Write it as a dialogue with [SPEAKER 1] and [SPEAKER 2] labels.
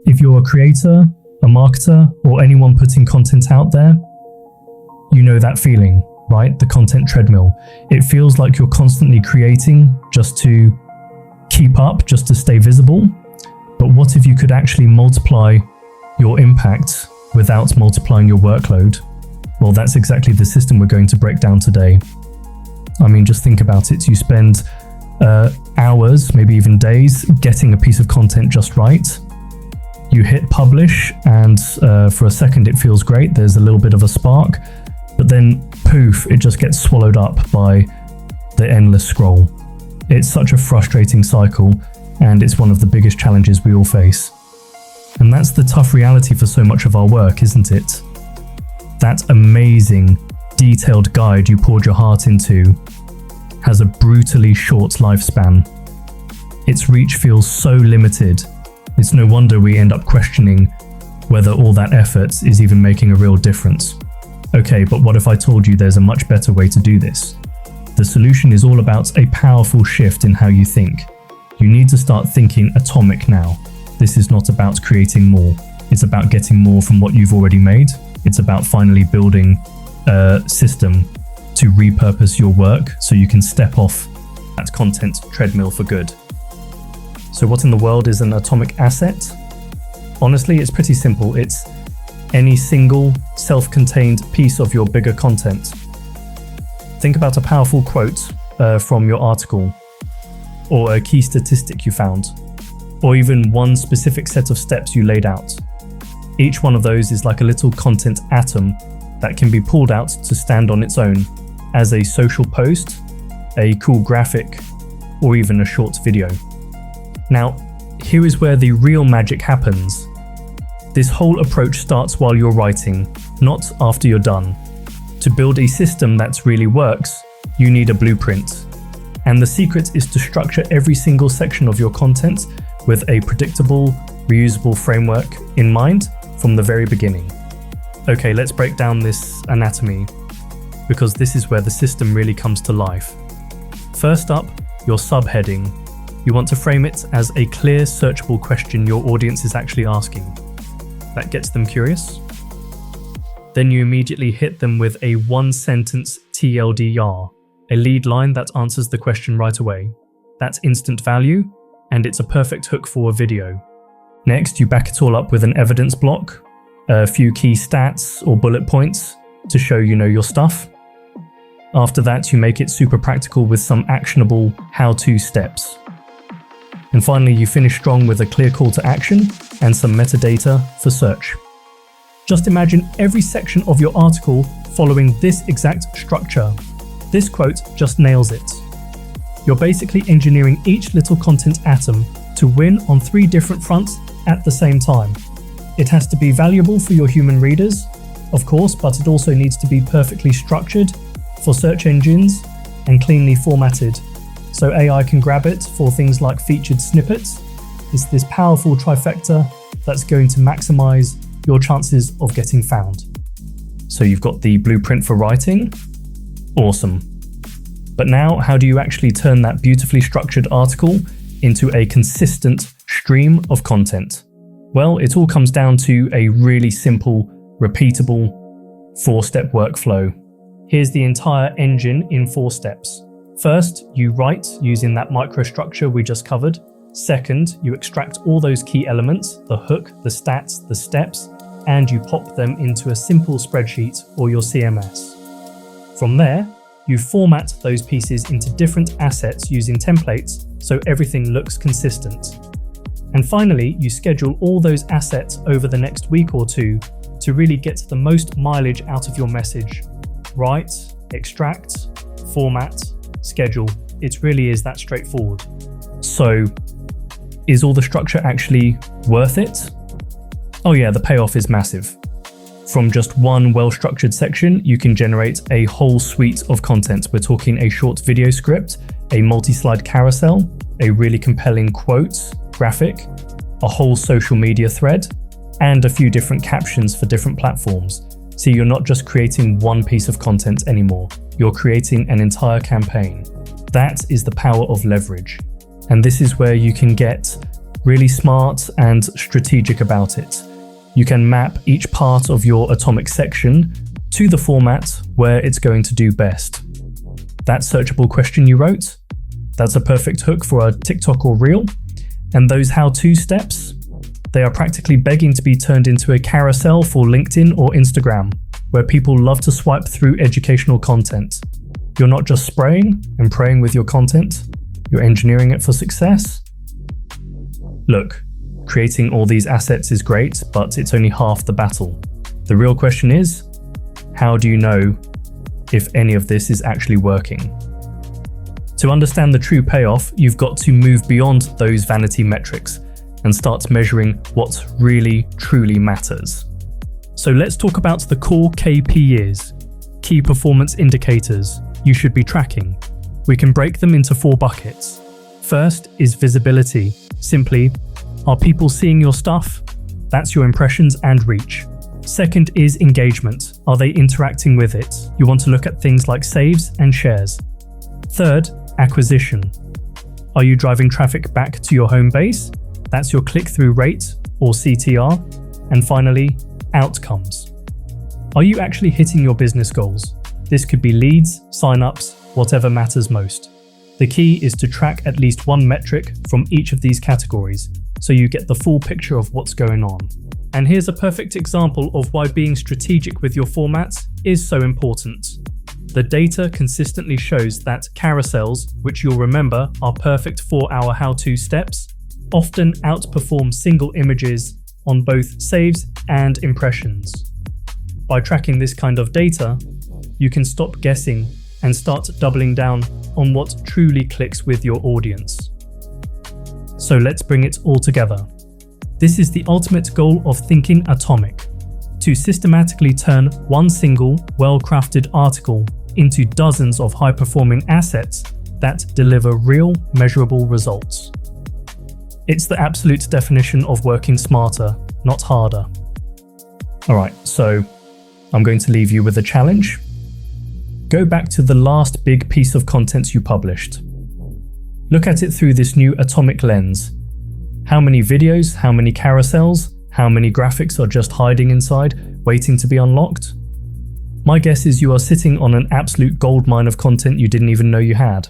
[SPEAKER 1] If you're a creator, a marketer, or anyone putting content out there, you know that feeling, right? The content treadmill. It feels like you're constantly creating just to keep up, just to stay visible. But what if you could actually multiply your impact without multiplying your workload? Well, that's exactly the system we're going to break down today. I mean, just think about it. You spend hours, maybe even days, getting a piece of content just right. You hit publish, and for a second it feels great. There's a little bit of a spark, but then poof, it just gets swallowed up by the endless scroll. It's such a frustrating cycle, and it's one of the biggest challenges we all face. And that's the tough reality for so much of our work, isn't it? That amazing, detailed guide you poured your heart into has a brutally short lifespan. Its reach feels so limited. It's no wonder we end up questioning whether all that effort is even making a real difference. Okay, but what if I told you there's a much better way to do this? The solution is all about a powerful shift in how you think. You need to start thinking atomic now. This is not about creating more. It's about getting more from what you've already made. It's about finally building a system to repurpose your work so you can step off that content treadmill for good. So what in the world is an atomic asset? Honestly, it's pretty simple. It's any single self-contained piece of your bigger content. Think about a powerful quote from your article, or a key statistic you found, or even one specific set of steps you laid out. Each one of those is like a little content atom that can be pulled out to stand on its own as a social post, a cool graphic, or even a short video. Now, here is where the real magic happens. This whole approach starts while you're writing, not after you're done. To build a system that really works, you need a blueprint. And the secret is to structure every single section of your content with a predictable, reusable framework in mind from the very beginning. Okay, let's break down this anatomy, because this is where the system really comes to life. First up, your subheading. You want to frame it as a clear, searchable question your audience is actually asking. That gets them curious. Then you immediately hit them with a one-sentence TLDR, a lead line that answers the question right away. That's instant value, and it's a perfect hook for a video. Next, you back it all up with an evidence block, a few key stats or bullet points to show you know your stuff. After that, you make it super practical with some actionable how-to steps. And finally, you finish strong with a clear call to action and some metadata for search. Just imagine every section of your article following this exact structure. This quote just nails it. You're basically engineering each little content atom to win on 3 different fronts at the same time. It has to be valuable for your human readers, of course, but it also needs to be perfectly structured for search engines and cleanly formatted, so AI can grab it for things like featured snippets. It's this powerful trifecta that's going to maximize your chances of getting found. So you've got the blueprint for writing. Awesome. But now, how do you actually turn that beautifully structured article into a consistent stream of content? Well, it all comes down to a really simple, repeatable 4-step workflow. Here's the entire engine in 4 steps. First, you write using that microstructure we just covered. Second, you extract all those key elements, the hook, the stats, the steps, and you pop them into a simple spreadsheet or your CMS. From there, you format those pieces into different assets using templates so everything looks consistent. And finally, you schedule all those assets over the next week or 2 to really get the most mileage out of your message. Write, extract, format, schedule. It really is that straightforward. So, is all the structure actually worth it? Oh yeah, the payoff is massive. From just one well-structured section, you can generate a whole suite of content. We're talking a short video script, a multi-slide carousel, a really compelling quote, graphic, a whole social media thread, and a few different captions for different platforms. So you're not just creating one piece of content anymore, you're creating an entire campaign. That is the power of leverage. And this is where you can get really smart and strategic about it. You can map each part of your atomic section to the format where it's going to do best. That searchable question you wrote, that's a perfect hook for a TikTok or Reel. And those how-to steps, they are practically begging to be turned into a carousel for LinkedIn or Instagram, where people love to swipe through educational content. You're not just spraying and praying with your content, you're engineering it for success. Look, creating all these assets is great, but it's only half the battle. The real question is, how do you know if any of this is actually working? To understand the true payoff, you've got to move beyond those vanity metrics and start measuring what really, truly matters. So let's talk about the core KPIs, key performance indicators you should be tracking. We can break them into 4 buckets. First is visibility. Simply, are people seeing your stuff? That's your impressions and reach. Second is engagement. Are they interacting with it? You want to look at things like saves and shares. Third, acquisition. Are you driving traffic back to your home base? That's your click-through rate or CTR. And finally, outcomes. Are you actually hitting your business goals? This could be leads, sign-ups, whatever matters most. The key is to track at least one metric from each of these categories, so you get the full picture of what's going on. And here's a perfect example of why being strategic with your formats is so important. The data consistently shows that carousels, which you'll remember are perfect for our how-to steps, often outperform single images on both saves and impressions. By tracking this kind of data, you can stop guessing and start doubling down on what truly clicks with your audience. So let's bring it all together. This is the ultimate goal of thinking atomic: to systematically turn one single, well-crafted article into dozens of high-performing assets that deliver real, measurable results. It's the absolute definition of working smarter, not harder. Alright, so I'm going to leave you with a challenge. Go back to the last big piece of content you published. Look at it through this new atomic lens. How many videos, how many carousels, how many graphics are just hiding inside, waiting to be unlocked? My guess is you are sitting on an absolute goldmine of content you didn't even know you had.